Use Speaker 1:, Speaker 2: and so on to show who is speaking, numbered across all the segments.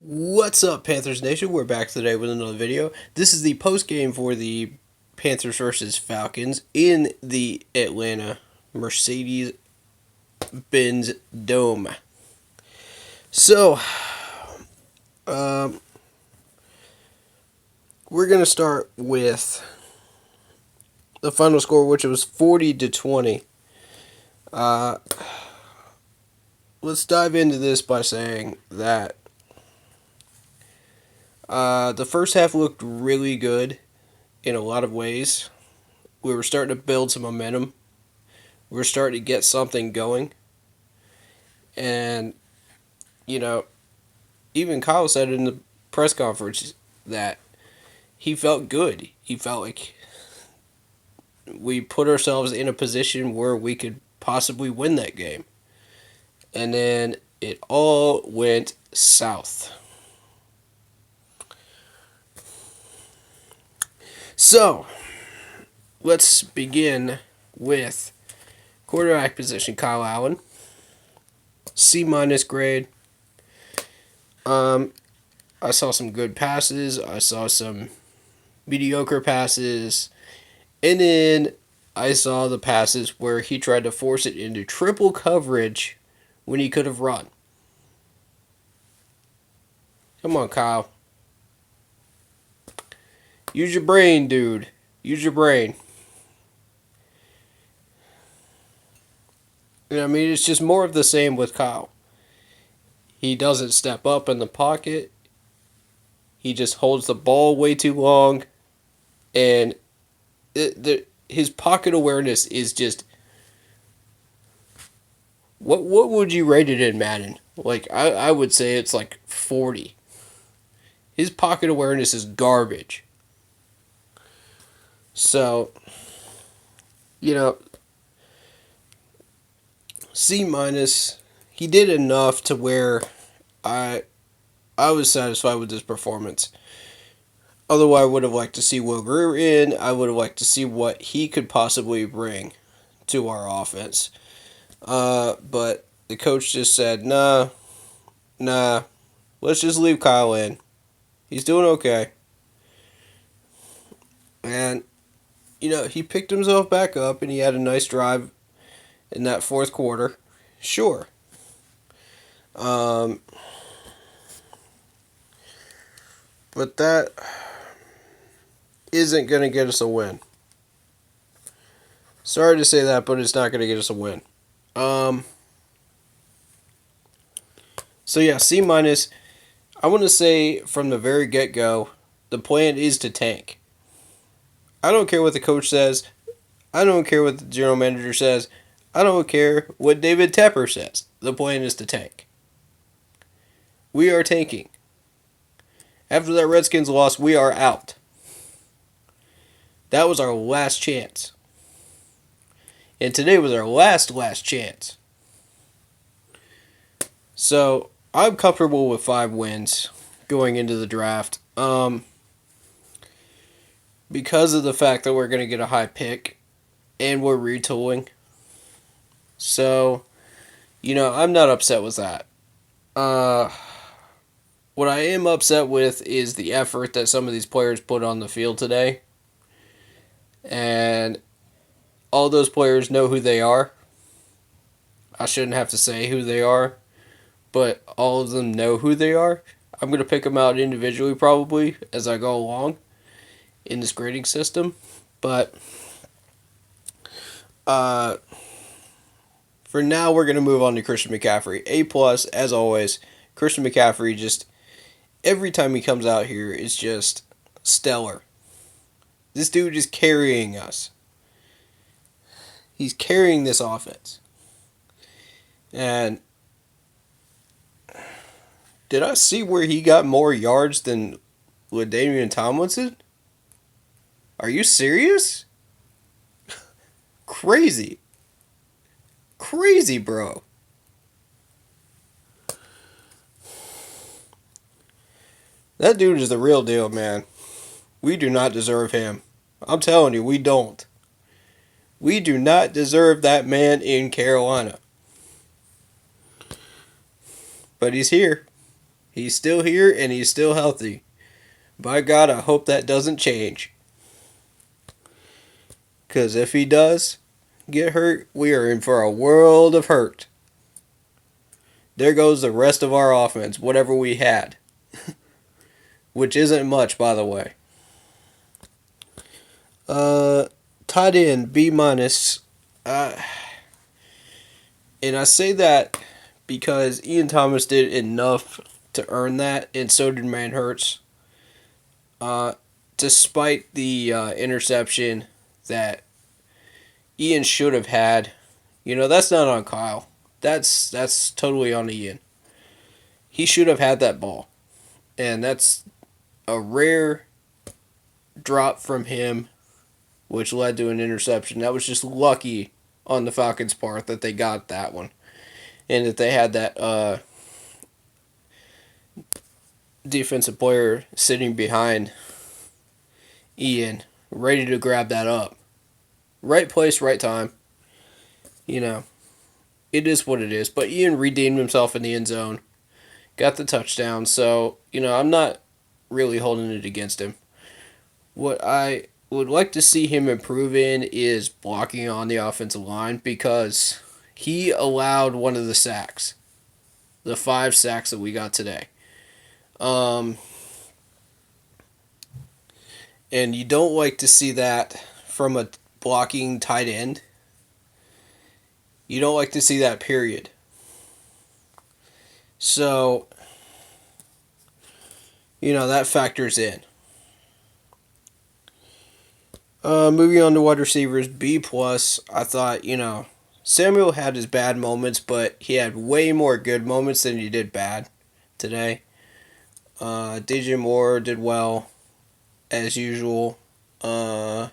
Speaker 1: What's up, Panthers Nation? We're back today with another video. This is the post game for the Panthers versus Falcons in the Atlanta Mercedes-Benz Dome. So, um, we're gonna start with the final score, which was 40-20. Let's dive into this by saying that the first half looked really good in a lot of ways. We were starting to build some momentum. We were starting to get something going. And, you know, even Kyle said in the press conference that he felt good. He felt like we put ourselves in a position where we could possibly win that game. And then it all went south. So, let's begin with quarterback position. Kyle Allen, C- grade. I saw some good passes. I saw some mediocre passes. And then I saw the passes where he tried to force it into triple coverage when he could have run. Come on, Kyle. Use your brain, dude. Use your brain. I mean, it's just more of the same with Kyle. He doesn't step up in the pocket. He just holds the ball way too long. And his pocket awareness is just... What would you rate it in Madden? Like, I would say it's like 40. His pocket awareness is garbage. So, you know, C-. He did enough to where I was satisfied with his performance. Otherwise, I would have liked to see Will Greer in. I would have liked to see what he could possibly bring to our offense. But the coach just said, nah, let's just leave Kyle in. He's doing okay. And, you know, he picked himself back up and he had a nice drive in that fourth quarter. Sure. But that isn't going to get us a win. Sorry to say that, but it's not going to get us a win. So yeah, C-. I want to say from the very get-go, the plan is to tank. I don't care what the coach says. I don't care what the general manager says. I don't care what David Tepper says. The plan is to tank. We are tanking. After that Redskins loss, we are out. That was our last chance. And today was our last chance. So, I'm comfortable with 5 wins going into the draft. Because of the fact that we're going to get a high pick and we're retooling. So, you know, I'm not upset with that. What I am upset with is the effort that some of these players put on the field today. And all those players know who they are. I shouldn't have to say who they are, but all of them know who they are. I'm going to pick them out individually probably as I go along in this grading system. But for now, we're going to move on to Christian McCaffrey. A+, as always. Christian McCaffrey, just every time he comes out here, is just stellar. This dude is carrying us. He's carrying this offense. And did I see where he got more yards than LaDainian Tomlinson? Are you serious? Crazy. Crazy, bro. That dude is the real deal, man. We do not deserve him. I'm telling you, we don't. We do not deserve that man in Carolina. But he's here. He's still here and he's still healthy. By God, I hope that doesn't change. Because if he does get hurt, we are in for a world of hurt. There goes the rest of our offense, whatever we had. Which isn't much, by the way. Tight end, B minus. And I say that because Ian Thomas did enough to earn that, and so did Manhurts. Despite the interception that Ian should have had, that's not on Kyle. That's totally on Ian. He should have had that ball, and that's a rare drop from him, which led to an interception. That was just lucky on the Falcons' part that they got that one, and that they had that defensive player sitting behind Ian, ready to grab that up. Right place, right time. It is what it is. But Ian redeemed himself in the end zone, got the touchdown. So, I'm not really holding it against him. What I would like to see him improve in is blocking on the offensive line, because he allowed one of the sacks. The 5 sacks that we got today. And you don't like to see that from a blocking tight end. You don't like to see that, period. So, that factors in. Moving on to wide receivers, B+. I thought, Samuel had his bad moments, but he had way more good moments than he did bad today. DJ Moore did well, as usual. And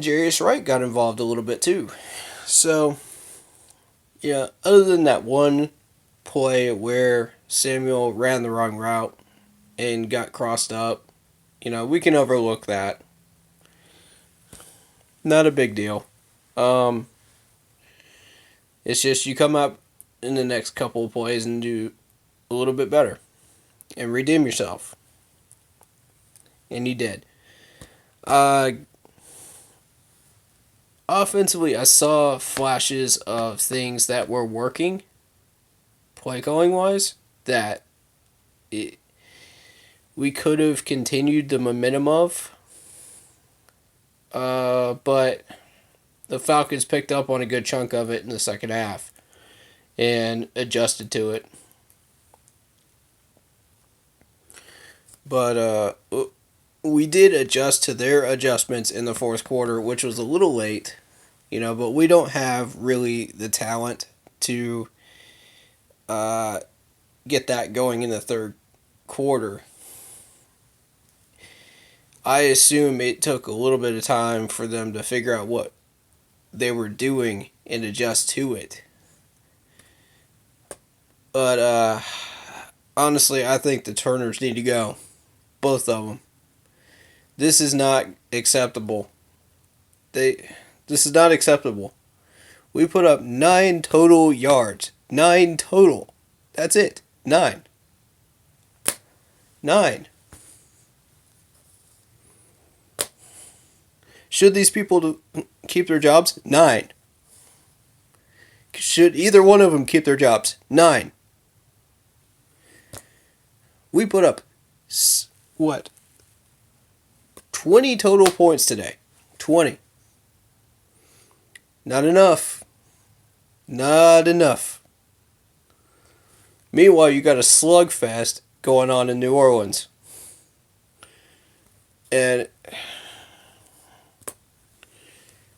Speaker 1: Jarius Wright got involved a little bit too. So, yeah, other than that one play where Samuel ran the wrong route and got crossed up, we can overlook that. Not a big deal. It's just you come up in the next couple of plays and do a little bit better and redeem yourself. And he did. Offensively, I saw flashes of things that were working, play calling wise, that we could have continued the momentum of. But the Falcons picked up on a good chunk of it in the second half and adjusted to it. But we did adjust to their adjustments in the fourth quarter, which was a little late, but we don't have really the talent to get that going in the third quarter. I assume it took a little bit of time for them to figure out what they were doing and adjust to it. But honestly, I think the Turners need to go. Both of them. This is not acceptable. This is not acceptable. We put up 9 total yards. 9 total. That's it. 9. 9. Should these people keep their jobs? 9. Should either one of them keep their jobs? 9. We put up, 20 total points today. 20. Not enough. Not enough. Meanwhile, you got a slugfest going on in New Orleans. And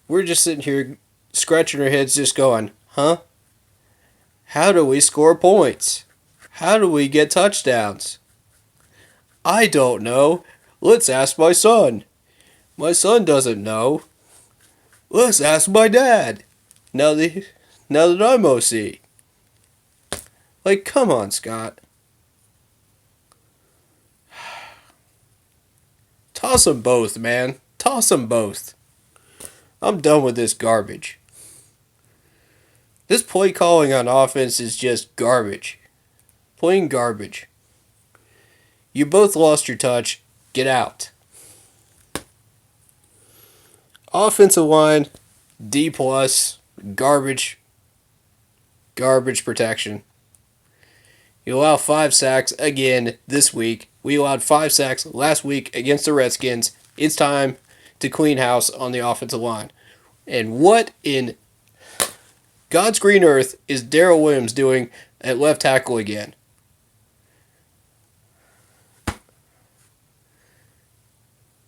Speaker 1: we're just sitting here scratching our heads just going, huh? How do we score points? How do we get touchdowns? I don't know. Let's ask my son. My son doesn't know. Let's ask my dad. Now that I'm OC. Like, come on, Scott. Toss them both, man. Toss them both. I'm done with this garbage. This play calling on offense is just garbage. Plain garbage. You both lost your touch. Get out. Offensive line, D+, garbage. Garbage protection. You allow 5 sacks again this week. We allowed 5 sacks last week against the Redskins. It's time to clean house on the offensive line. And what in God's green earth is Darrell Williams doing at left tackle again?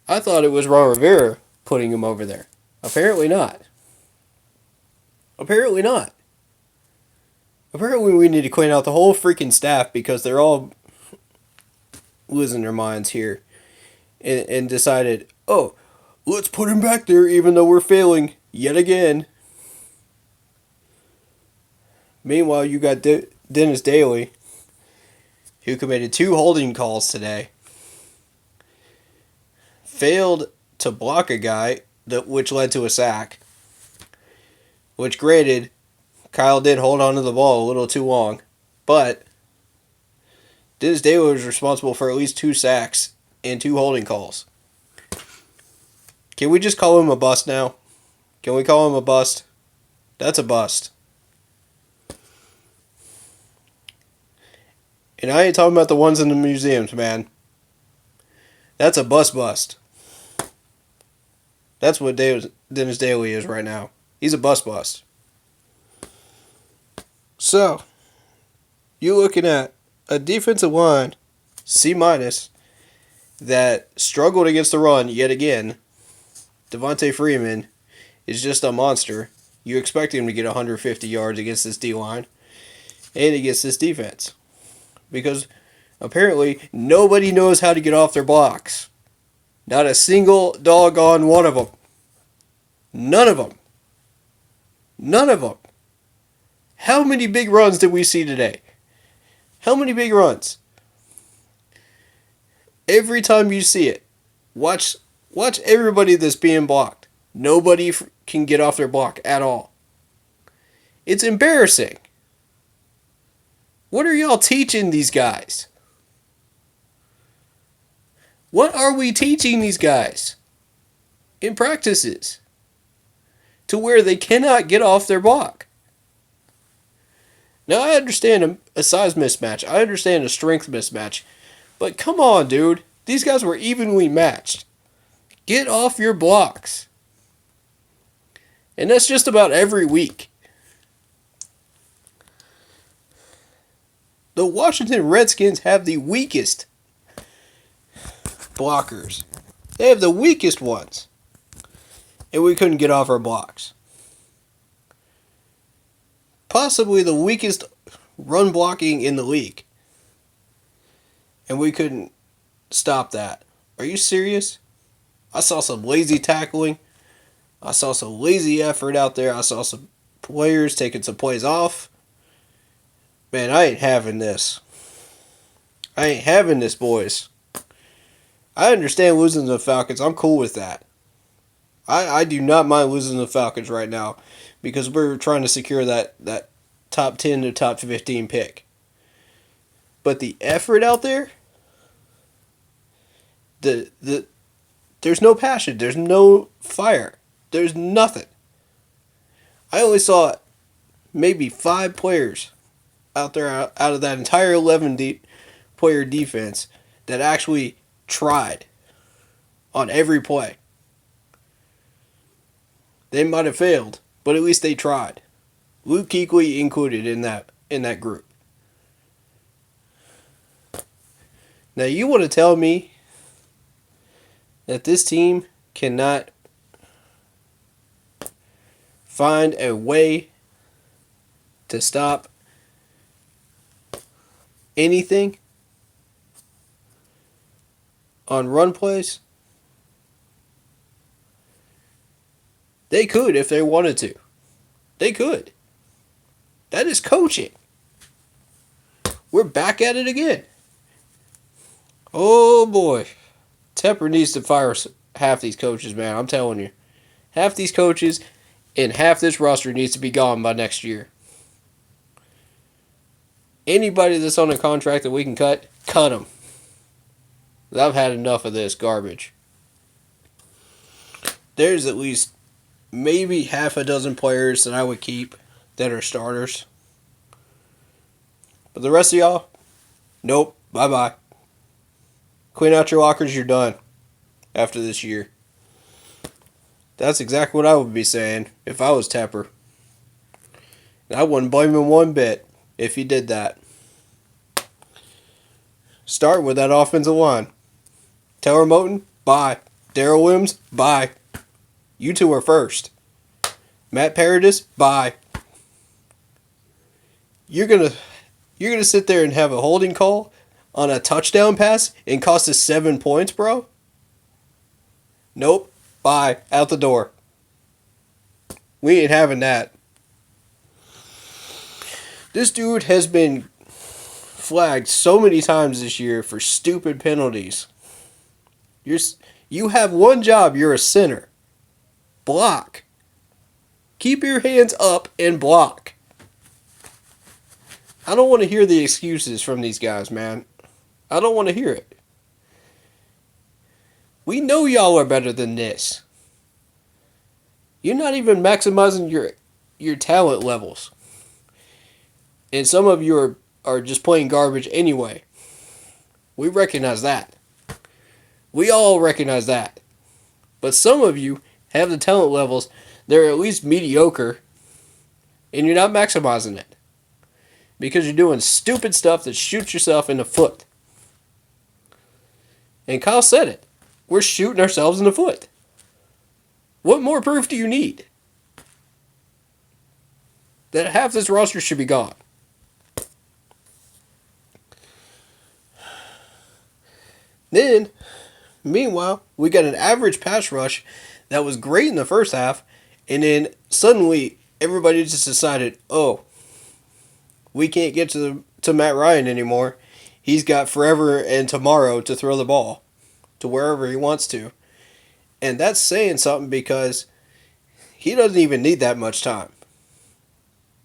Speaker 1: I thought it was Ron Rivera putting him over there. Apparently not. Apparently not. Apparently we need to clean out the whole freaking staff because they're all losing their minds here. And decided, oh, let's put him back there even though we're failing yet again. Meanwhile, you got Dennis Daly, who committed 2 holding calls today. Failed to block a guy, which led to a sack. Which, granted, Kyle did hold on to the ball a little too long. But Dennis Daly was responsible for at least 2 sacks and 2 holding calls. Can we just call him a bust now? Can we call him a bust? That's a bust. And I ain't talking about the ones in the museums, man. That's a bust. That's what Dennis Daly is right now. He's a bust. So, you're looking at a defensive line, C-, that struggled against the run yet again. Devontae Freeman is just a monster. You expect him to get 150 yards against this D-line and against this defense. Because apparently nobody knows how to get off their blocks. Not a single doggone one of them. None of them. None of them. How many big runs did we see today? How many big runs? Every time you see it, watch everybody that's being blocked. Nobody can get off their block at all. It's embarrassing. What are y'all teaching these guys? What are we teaching these guys in practices to where they cannot get off their block? Now, I understand a size mismatch. I understand a strength mismatch. But come on, dude. These guys were evenly matched. Get off your blocks. And that's just about every week. The Washington Redskins have the weakest blockers. They have the weakest ones. And we couldn't get off our blocks. Possibly the weakest run blocking in the league. And we couldn't stop that. Are you serious? I saw some lazy tackling. I saw some lazy effort out there. I saw some players taking some plays off. Man, I ain't having this. I ain't having this, boys. I understand losing to the Falcons. I'm cool with that. I do not mind losing to the Falcons right now because we're trying to secure that top 10 to top 15 pick. But the effort out there, there's no passion. There's no fire. There's nothing. I only saw maybe 5 players out there out of that entire 11-player defense that actually tried on every play. They might have failed, but at least they tried. Luke Kuechly included in that group. Now you want to tell me that this team cannot find a way to stop anything on run plays? They could if they wanted to. They could. That is coaching. We're back at it again. Oh boy. Tepper needs to fire half these coaches, man. I'm telling you. Half these coaches and half this roster needs to be gone by next year. Anybody that's on a contract that we can cut them. I've had enough of this garbage. There's at least maybe half a dozen players that I would keep that are starters. But the rest of y'all, nope, bye-bye. Clean out your lockers, you're done after this year. That's exactly what I would be saying if I was Tepper. And I wouldn't blame him one bit if he did that. Start with that offensive line. Taylor Moton, bye. Darrell Williams, bye. You two are first. Matt Paradis, bye. You're gonna sit there and have a holding call on a touchdown pass and cost us 7 points, bro? Nope. Bye. Out the door. We ain't having that. This dude has been flagged so many times this year for stupid penalties. You have one job. You're a center. Block. Keep your hands up and block. I don't want to hear the excuses from these guys, man. I don't want to hear it. We know y'all are better than this. You're not even maximizing your talent levels. And some of you are just playing garbage anyway. We recognize that. We all recognize that. But some of you have the talent levels that are at least mediocre, and you're not maximizing it. Because you're doing stupid stuff that shoots yourself in the foot. And Kyle said it. We're shooting ourselves in the foot. What more proof do you need? That half this roster should be gone. Then, meanwhile, we got an average pass rush that was great in the first half, and then suddenly everybody just decided, oh, we can't get to Matt Ryan anymore. He's got forever and tomorrow to throw the ball to wherever he wants to. And that's saying something because he doesn't even need that much time.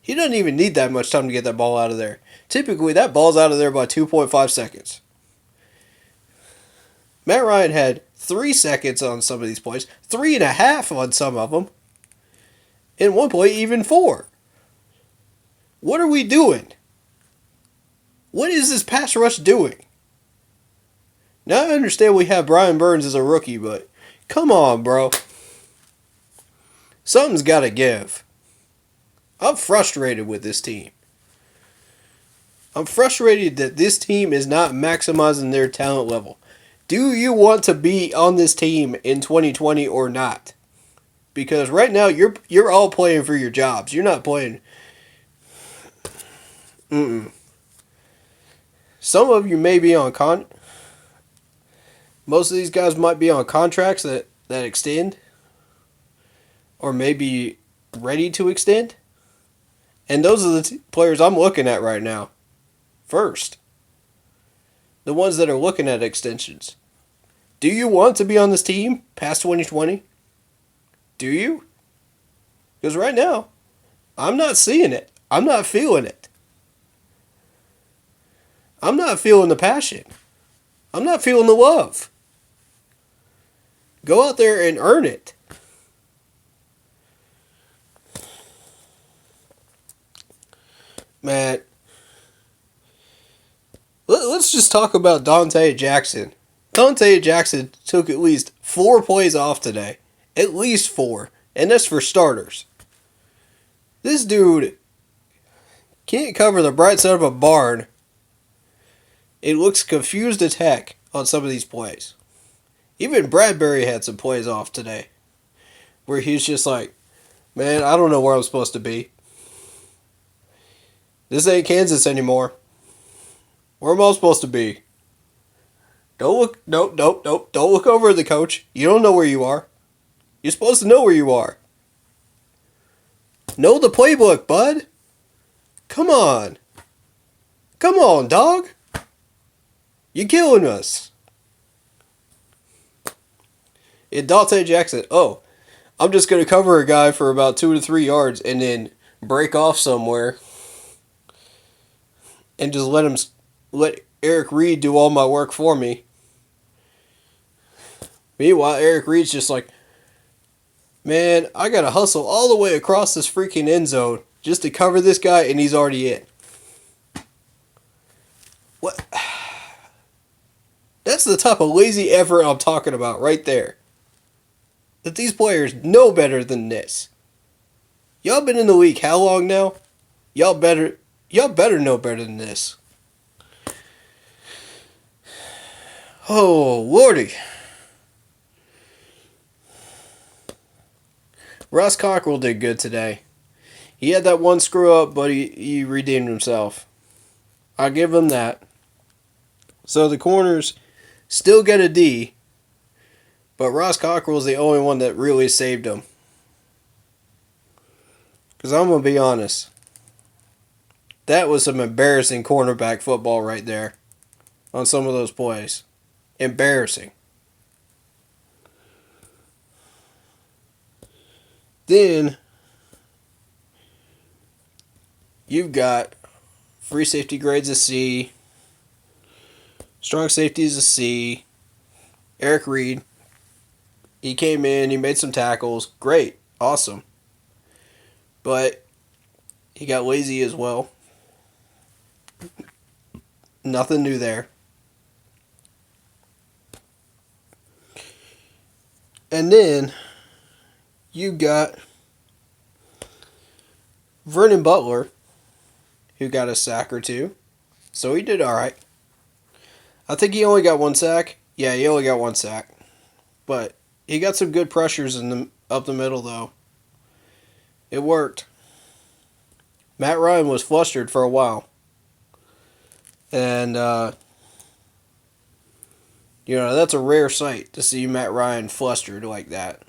Speaker 1: He doesn't even need that much time to get that ball out of there. Typically, that ball's out of there by 2.5 seconds. Matt Ryan had 3 seconds on some of these plays, 3.5 on some of them. In one play, even 4. What are we doing? What is this pass rush doing? Now I understand we have Brian Burns as a rookie, but come on, bro. Something's got to give. I'm frustrated with this team. I'm frustrated that this team is not maximizing their talent level. Do you want to be on this team in 2020 or not? Because right now you're all playing for your jobs. You're not playing. Some of you may be on most of these guys might be on contracts that extend, or may be ready to extend. And those are the players I'm looking at right now. First. The ones that are looking at extensions. Do you want to be on this team past 2020? Do you? Because right now, I'm not seeing it. I'm not feeling it. I'm not feeling the passion. I'm not feeling the love. Go out there and earn it. Man, let's just talk about Dante Jackson. Dante Jackson took at least 4 plays off today. At least 4. And that's for starters. This dude can't cover the bright side of a barn. It looks confused as heck on some of these plays. Even Bradbury had some plays off today. Where he's just like, man, I don't know where I'm supposed to be. This ain't Kansas anymore. Where am I supposed to be? Don't look, nope. Don't look over at the coach. You don't know where you are. You're supposed to know where you are. Know the playbook, bud. Come on. Come on, dog. You're killing us. And Dante Jackson, oh, I'm just going to cover a guy for about 2 to 3 yards and then break off somewhere. and just let Eric Reed do all my work for me. Meanwhile, Eric Reed's just like, man, I gotta hustle all the way across this freaking end zone just to cover this guy, and he's already in. What? That's the type of lazy effort I'm talking about right there. That these players know better than this. Y'all been in the league how long now? Y'all better know better than this. Oh, Lordy. Ross Cockrell did good today. He had that one screw up, but he redeemed himself. I'll give him that. So the corners still get a D, but Ross Cockrell is the only one that really saved him. Because I'm going to be honest, that was some embarrassing cornerback football right there on some of those plays. Embarrassing. Then you've got free safety grades a C, strong safety is a C. Eric Reed, he came in, he made some tackles, great, awesome. But he got lazy as well. Nothing new there. And then you got Vernon Butler, who got a sack or two. So he did all right. I think he only got one sack. Yeah, he only got one sack. But he got some good pressures up the middle, though. It worked. Matt Ryan was flustered for a while. And, that's a rare sight to see Matt Ryan flustered like that.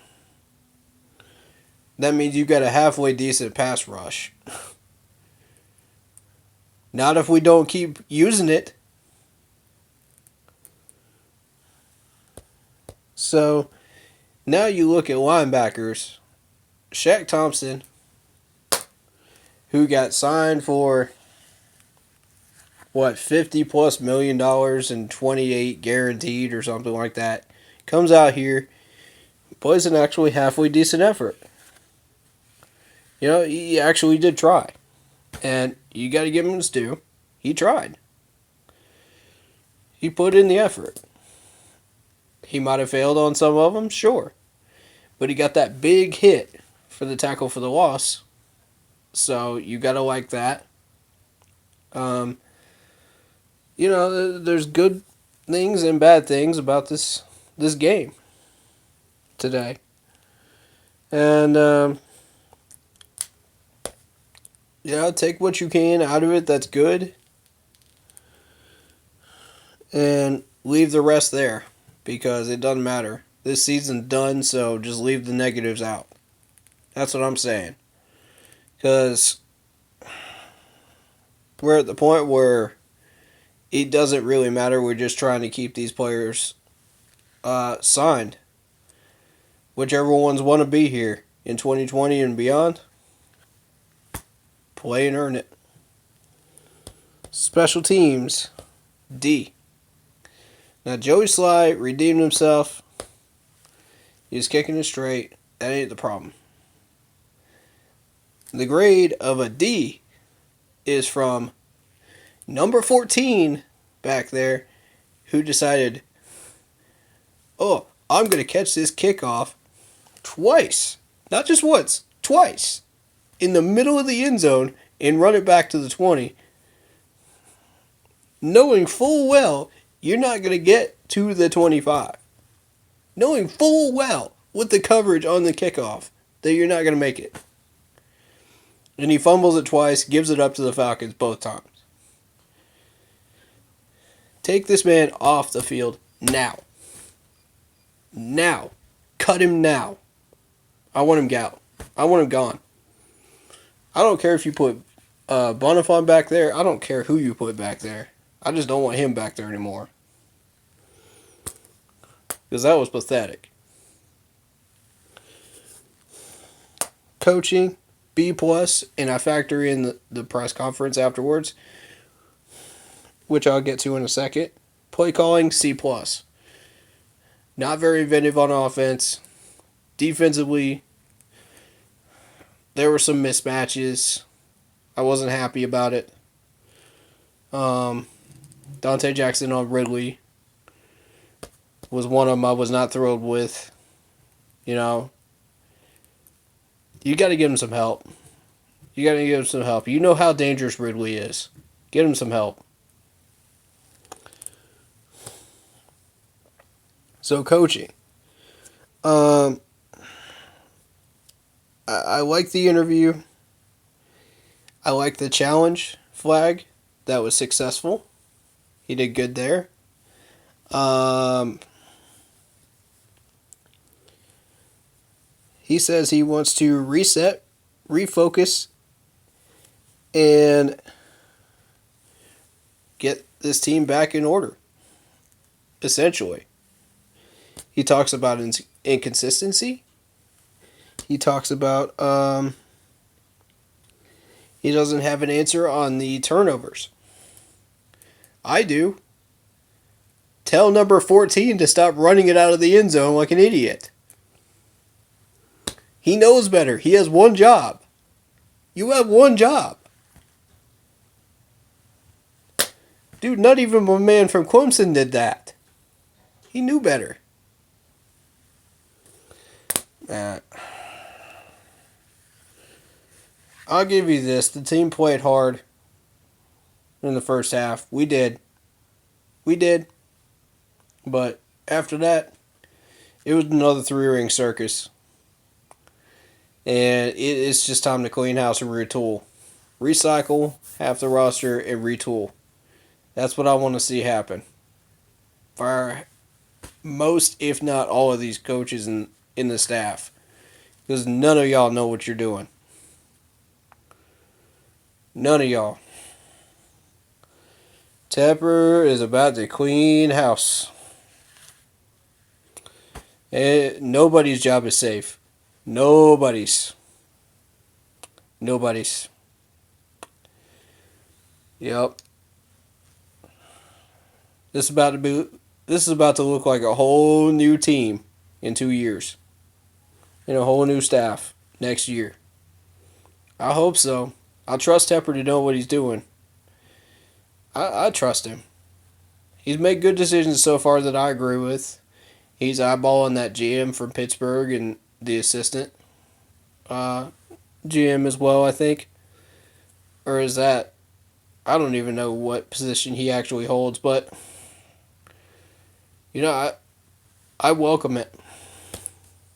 Speaker 1: That means you got a halfway decent pass rush. Not if we don't keep using it. So, now you look at linebackers. Shaq Thompson, who got signed for, $50+ million and 28 guaranteed or something like that, comes out here, plays an actually halfway decent effort. He actually did try. And you got to give him his due. He tried. He put in the effort. He might have failed on some of them, sure. But he got that big hit for the tackle for the loss. So you got to like that. There's good things and bad things about this game today. And, take what you can out of it that's good. And leave the rest there. Because it doesn't matter. This season's done, so just leave the negatives out. That's what I'm saying. Because we're at the point where it doesn't really matter. We're just trying to keep these players signed. Whichever ones want to be here in 2020 and beyond, play and earn it. Special teams, D. Now, Joey Sly redeemed himself. He was kicking it straight. That ain't the problem. The grade of a D is from number 14 back there, who decided, oh, I'm going to catch this kickoff twice. Not just once, twice. In the middle of the end zone and run it back to the 20. Knowing full well you're not going to get to the 25. Knowing full well with the coverage on the kickoff that you're not going to make it. And he fumbles it twice, gives it up to the Falcons both times. Take this man off the field now. Now. Cut him now. I want him out. I want him gone. I don't care if you put Bonifant back there. I don't care who you put back there. I just don't want him back there anymore. Because that was pathetic. Coaching, B+, and I factor in the press conference afterwards. which I'll get to in a second. Play calling, C+. Not very inventive on offense. Defensively, there were some mismatches. I wasn't happy about it. Dante Jackson on Ridley was one of them I was not thrilled with. You know, you got to give him some help. You know how dangerous Ridley is. Get him some help. So coaching. I like the interview. I like the challenge flag. That was successful. He did good there. He says he wants to reset, refocus, and get this team back in order. Essentially. He talks about inconsistency. He talks about he doesn't have an answer on the turnovers. I do. Tell number 14 to stop running it out of the end zone like an idiot. He knows better. He has one job. You have one job. Dude, not even my man from Clemson did that. He knew better. I'll give you this. The team played hard in the first half. We did. But after that, it was another three-ring circus. And it's just time to clean house and retool. Recycle half the roster and retool. That's what I want to see happen. For most, if not all of these coaches in the staff. Because none of y'all know what you're doing. None of y'all. Tepper is about to clean house. And nobody's job is safe. Nobody's. Yep. This is about to look like a whole new team in 2 years. And a whole new staff next year. I hope so. I trust Tepper to know what he's doing. I trust him. He's made good decisions so far that I agree with. He's eyeballing that GM from Pittsburgh and the assistant GM as well, I think. Or is that... I don't even know what position he actually holds, but... You know, I welcome it.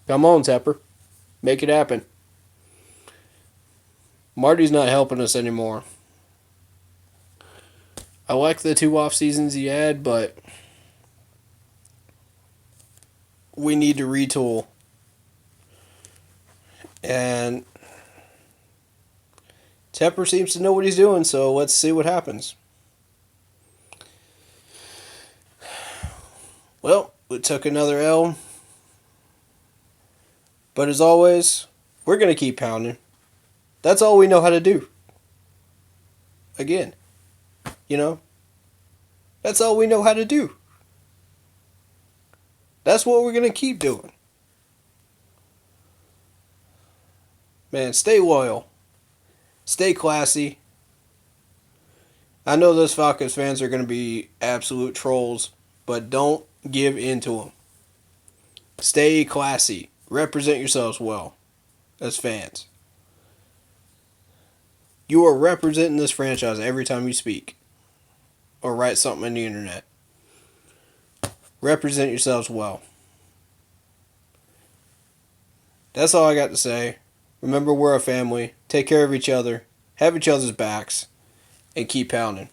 Speaker 1: Come on, Tepper. Make it happen. Marty's not helping us anymore. I like the 2 off seasons he had, but we need to retool. And Tepper seems to know what he's doing, so let's see what happens. Well, we took another L. But as always, we're going to keep pounding. That's all we know how to do. Again, you know, that's all we know how to do. That's what we're going to keep doing. Man, stay loyal. Stay classy. I know those Falcons fans are going to be absolute trolls, but don't give in to them. Stay classy. Represent yourselves well as fans. You are representing this franchise every time you speak or write something on the internet. Represent yourselves well. That's all I got to say. Remember, we're a family. Take care of each other. Have each other's backs. And keep pounding.